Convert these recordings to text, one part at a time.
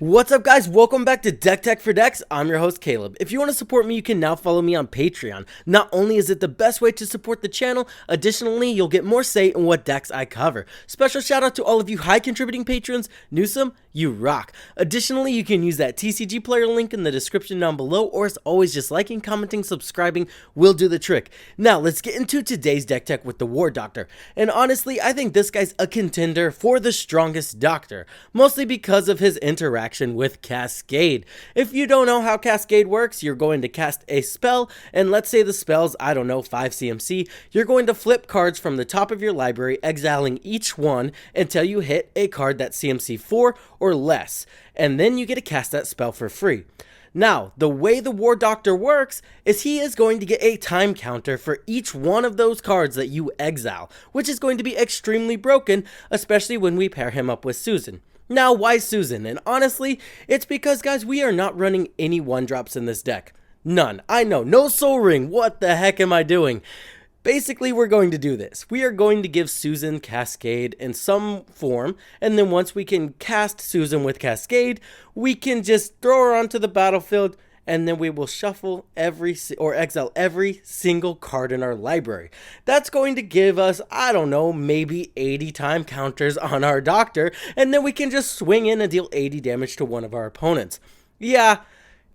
What's up guys, welcome back to Deck Tech for Decks. I'm your host Caleb. If you want to support me, you can now follow me on Patreon. Not only is it the best way to support the channel, additionally you'll get more say in what decks I cover. Special shout out to all of you high contributing patrons. Newsome, you rock. Additionally, you can use that TCGplayer link in the description down below, or as always, just liking, commenting, subscribing will do the trick. Now let's get into today's Deck Tech with the War Doctor. And honestly, I think this guy's a contender for the strongest Doctor, mostly because of his interaction with Cascade. If you don't know how Cascade works, you're going to cast a spell, and let's say the spell's, I don't know, 5 CMC, you're going to flip cards from the top of your library, exiling each one until you hit a card that's CMC 4 or less, and then you get to cast that spell for free. Now, the way the War Doctor works is he is going to get a time counter for each one of those cards that you exile, which is going to be extremely broken, especially when we pair him up with Susan. Now, why Susan? And honestly, it's because, guys, we are not running any 1-drops in this deck. None. I know, no Soul Ring. What the heck am I doing? Basically, we're going to do this. We are going to give Susan Cascade in some form, and then once we can cast Susan with Cascade, we can just throw her onto the battlefield, and then we will shuffle exile every single card in our library. That's going to give us, I don't know, maybe 80 time counters on our Doctor, and then we can just swing in and deal 80 damage to one of our opponents. Yeah,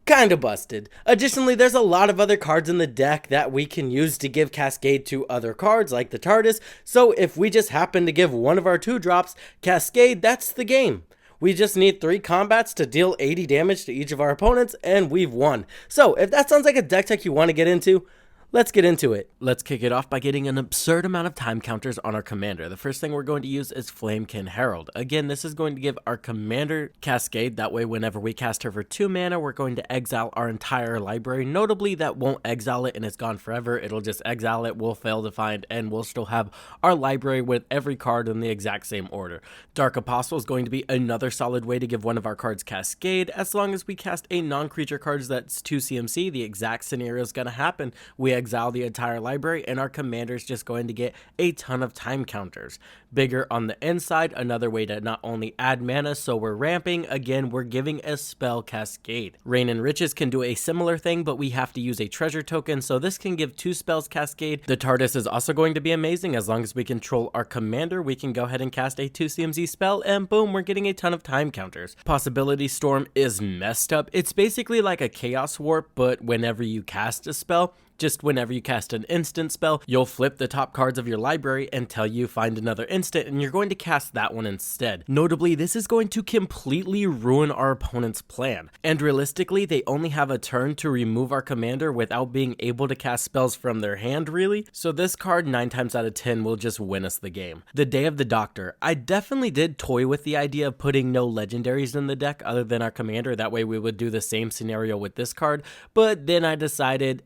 kinda busted. Additionally, there's a lot of other cards in the deck that we can use to give Cascade to other cards, like the TARDIS, so if we just happen to give one of our 2-drops Cascade, that's the game. We just need 3 combats to deal 80 damage to each of our opponents, and we've won. So, if that sounds like a deck tech you want to get into, let's get into it. Let's kick it off by getting an absurd amount of time counters on our commander. The first thing we're going to use is Flamekin Herald. Again, this is going to give our commander Cascade. That way, whenever we cast her for 2 mana, we're going to exile our entire library. Notably, that won't exile it and it's gone forever. It'll just exile it, we'll fail to find, and we'll still have our library with every card in the exact same order. Dark Apostle is going to be another solid way to give one of our cards Cascade. As long as we cast a non-creature card that's 2 CMC, the exact scenario is going to happen. We exile the entire library, and our commander is just going to get a ton of time counters. Bigger on the inside, another way to not only add mana, so we're ramping, again, we're giving a spell Cascade. Rain and Riches can do a similar thing, but we have to use a treasure token, so this can give 2 spells Cascade. The TARDIS is also going to be amazing. As long as we control our commander, we can go ahead and cast a 2 CMZ spell, and boom, we're getting a ton of time counters. Possibility Storm is messed up. It's basically like a Chaos Warp, but whenever you cast a spell, just whenever you cast an instant spell, you'll flip the top cards of your library until you find another instant, and you're going to cast that one instead. Notably, this is going to completely ruin our opponent's plan, and realistically, they only have a turn to remove our commander without being able to cast spells from their hand, really, so this card 9 times out of 10 will just win us the game. The Day of the Doctor. I definitely did toy with the idea of putting no legendaries in the deck other than our commander, that way we would do the same scenario with this card, but then I decided,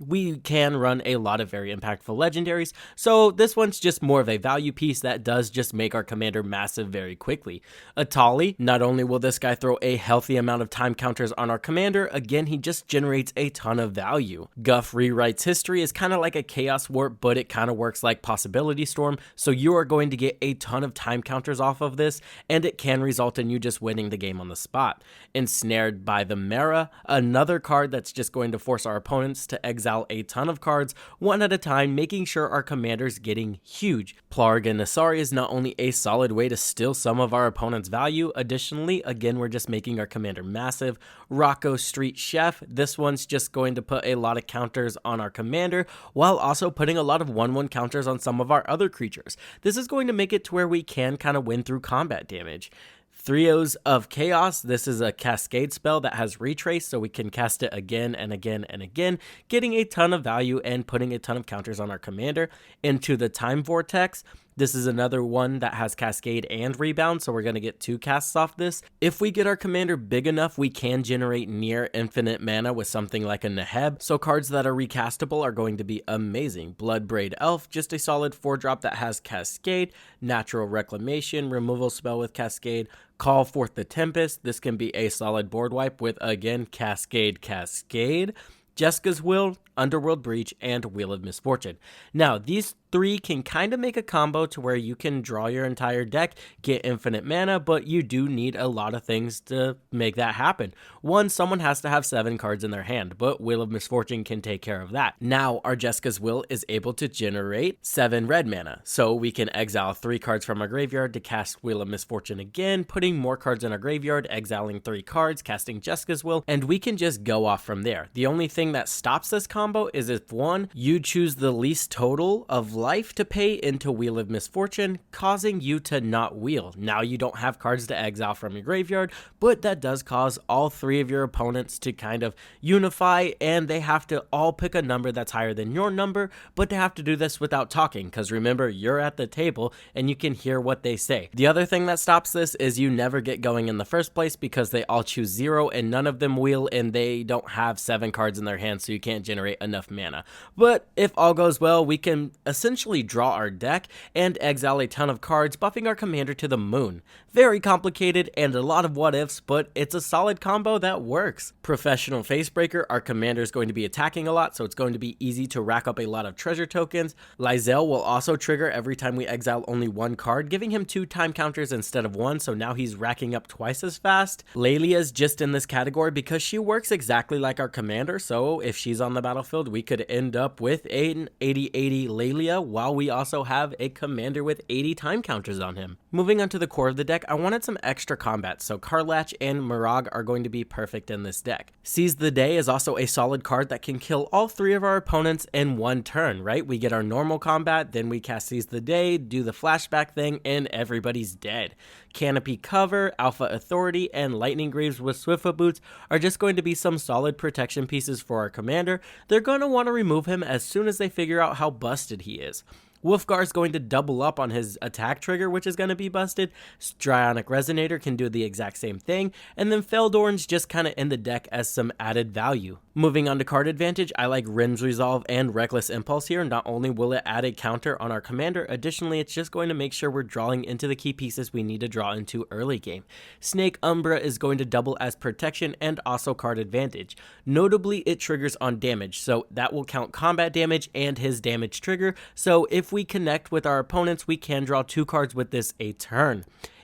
we can run a lot of very impactful legendaries, so this one's just more of a value piece that does just make our commander massive very quickly. Atali, not only will this guy throw a healthy amount of time counters on our commander, again, he just generates a ton of value. Guff Rewrites History is kind of like a Chaos Warp, but it kind of works like Possibility Storm, so you are going to get a ton of time counters off of this, and it can result in you just winning the game on the spot. Ensnared by the Mara, another card that's just going to force our opponents to exile a ton of cards one at a time, making sure our commander's getting huge. Plarg and Nasari is not only a solid way to steal some of our opponent's value, additionally, again, we're just making our commander massive. Rocco Street Chef, this one's just going to put a lot of counters on our commander, while also putting a lot of 1/1 counters on some of our other creatures. This is going to make it to where we can kind of win through combat damage. Trios of Chaos, this is a Cascade spell that has retrace, so we can cast it again and again and again, getting a ton of value and putting a ton of counters on our commander. Into the Time Vortex, this is another one that has Cascade and Rebound, so we're going to get 2 casts off this. If we get our commander big enough, we can generate near infinite mana with something like a Neheb, so cards that are recastable are going to be amazing. Bloodbraid Elf, just a solid 4-drop that has Cascade. Natural Reclamation, removal spell with Cascade. Call Forth the Tempest, this can be a solid board wipe with, again, Cascade. Jessica's Will, Underworld Breach, and Wheel of Misfortune. Now, these three can kind of make a combo to where you can draw your entire deck, get infinite mana, but you do need a lot of things to make that happen. One, someone has to have 7 cards in their hand, but Wheel of Misfortune can take care of that. Now, our Jessica's Will is able to generate 7 red mana, so we can exile 3 cards from our graveyard to cast Wheel of Misfortune again, putting more cards in our graveyard, exiling 3 cards, casting Jessica's Will, and we can just go off from there. The only thing that stops this combo is if, one, you choose the least total of life to pay into Wheel of Misfortune, causing you to not wheel. Now you don't have cards to exile from your graveyard, but that does cause all 3 of your opponents to kind of unify, and they have to all pick a number that's higher than your number, but they have to do this without talking, because remember, you're at the table and you can hear what they say. The other thing that stops this is you never get going in the first place because they all choose 0 and none of them wheel, and they don't have 7 cards in their hand, so you can't generate enough mana. But if all goes well, we can essentially draw our deck and exile a ton of cards, buffing our commander to the moon. Very complicated and a lot of what ifs, but it's a solid combo that works. Professional Facebreaker, our commander is going to be attacking a lot, so it's going to be easy to rack up a lot of treasure tokens. Lysel will also trigger every time we exile only 1 card, giving him 2 time counters instead of 1, so now he's racking up twice as fast. Lelia's just in this category because she works exactly like our commander, so if she's on the battlefield, we could end up with an 80-80 Lelia while we also have a commander with 80 time counters on him. Moving on to the core of the deck, I wanted some extra combat, so Karlach and Mirag are going to be perfect in this deck. Seize the Day is also a solid card that can kill all 3 of our opponents in 1 turn, right? We get our normal combat, then we cast Seize the Day, do the flashback thing, and everybody's dead. Canopy Cover, Alpha Authority, and Lightning Greaves with Swiftfoot Boots are just going to be some solid protection pieces for our commander. They're going to want to remove him as soon as they figure out how busted he is. Wolfgar's going to double up on his attack trigger, which is going to be busted. Strionic Resonator can do the exact same thing, and then Feldorn's just kind of in the deck as some added value. Moving on to card advantage, I like Rin's Resolve and Reckless Impulse here. Not only will it add a counter on our commander, additionally it's just going to make sure we're drawing into the key pieces we need to draw into early game. Snake Umbra is going to double as protection and also card advantage. Notably, it triggers on damage, so that will count combat damage and his damage trigger, so if we connect with our opponents, we can draw 2 cards with this a turn.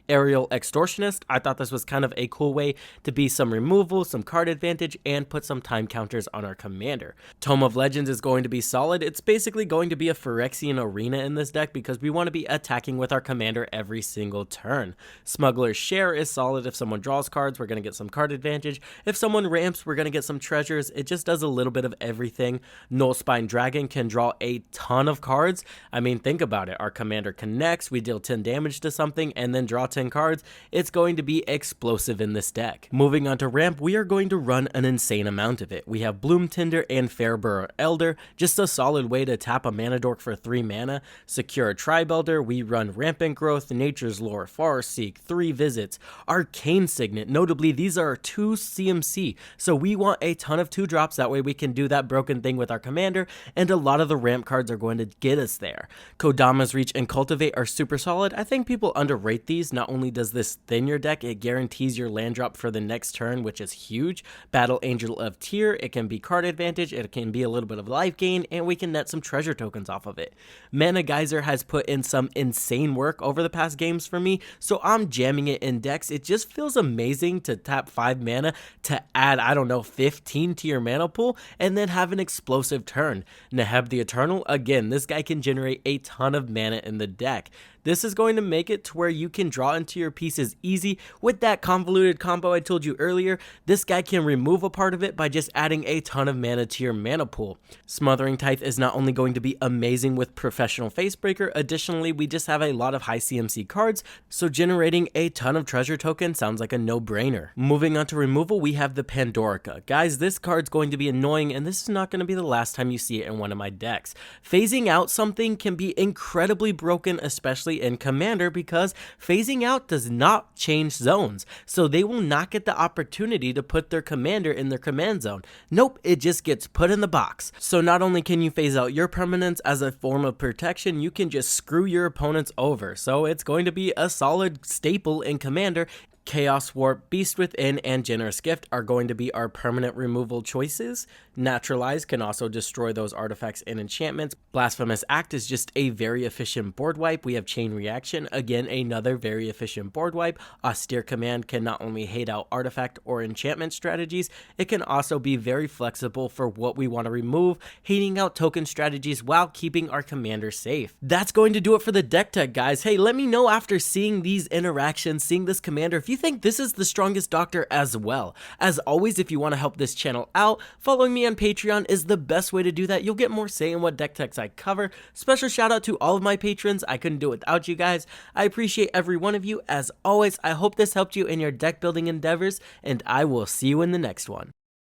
Aerial Extortionist, I thought this was kind of a cool way to be some removal, some card advantage, and put some time counters on our commander. Tome of Legends is going to be solid. It's basically going to be a Phyrexian arena in this deck because we want to be attacking with our commander every single turn. Smuggler's Share is solid. If someone draws cards, we're going to get some card advantage. If someone ramps, we're going to get some treasures. It just does a little bit of everything. Nullspine Dragon can draw a ton of cards. I mean, think about it. Our commander connects, we deal 10 damage to something, and then draw 10 cards. It's going to be explosive in this deck. Moving on to ramp, we are going to run an insane amount of it. We have Bloom Tinder and Fairborough Elder, just a solid way to tap a mana dork for 3 mana. Secure a Tribe Elder, we run Rampant Growth, Nature's Lore, Farseek, 3 Visits, Arcane Signet. Notably, these are 2 CMC, so we want a ton of 2 drops, that way we can do that broken thing with our commander, and a lot of the ramp cards are going to get us there. Kodama's Reach and Cultivate are super solid. I think people underrate these. Not only does this thin your deck, it guarantees your land drop for the next turn, which is huge. Battle Angel of Tyr, it can be card advantage, it can be a little bit of life gain, and we can net some treasure tokens off of it. Mana Geyser has put in some insane work over the past games for me, so I'm jamming it in decks. It just feels amazing to tap 5 mana to add, I don't know, 15 to your mana pool, and then have an explosive turn. Neheb the Eternal, again, this guy can generate a ton of mana in the deck. This is going to make it to where you can draw into your pieces easy. With that convoluted combo I told you earlier, this guy can remove a part of it by just adding a ton of mana to your mana pool. Smothering Tithe is not only going to be amazing with Professional Facebreaker, additionally we just have a lot of high CMC cards, so generating a ton of treasure tokens sounds like a no-brainer. Moving on to removal, we have the Pandorica. Guys, this card's going to be annoying, and this is not going to be the last time you see it in one of my decks. Phasing out something can be incredibly broken, especially in Commander, because phasing out does not change zones, so they will not get the opportunity to put their commander in their command zone. Nope, it just gets put in the box. So not only can you phase out your permanents as a form of protection, you can just screw your opponents over. So it's going to be a solid staple in Commander. Chaos Warp, Beast Within, and Generous Gift are going to be our permanent removal choices. Naturalize can also destroy those artifacts and enchantments. Blasphemous Act is just a very efficient board wipe. We have Chain Reaction, again another very efficient board wipe. Austere Command can not only hate out artifact or enchantment strategies, it can also be very flexible for what we want to remove, hating out token strategies while keeping our commander safe. That's going to do it for the deck tech, guys. Hey, let me know after seeing these interactions, seeing this commander, if you think this is the strongest doctor as well. As always, if you want to help this channel out, following me on Patreon is the best way to do that. You'll get more say in what deck techs I cover. Special shout out to all of my patrons. I couldn't do it without you guys. I appreciate every one of you. As always, I hope this helped you in your deck building endeavors, and I will see you in the next one.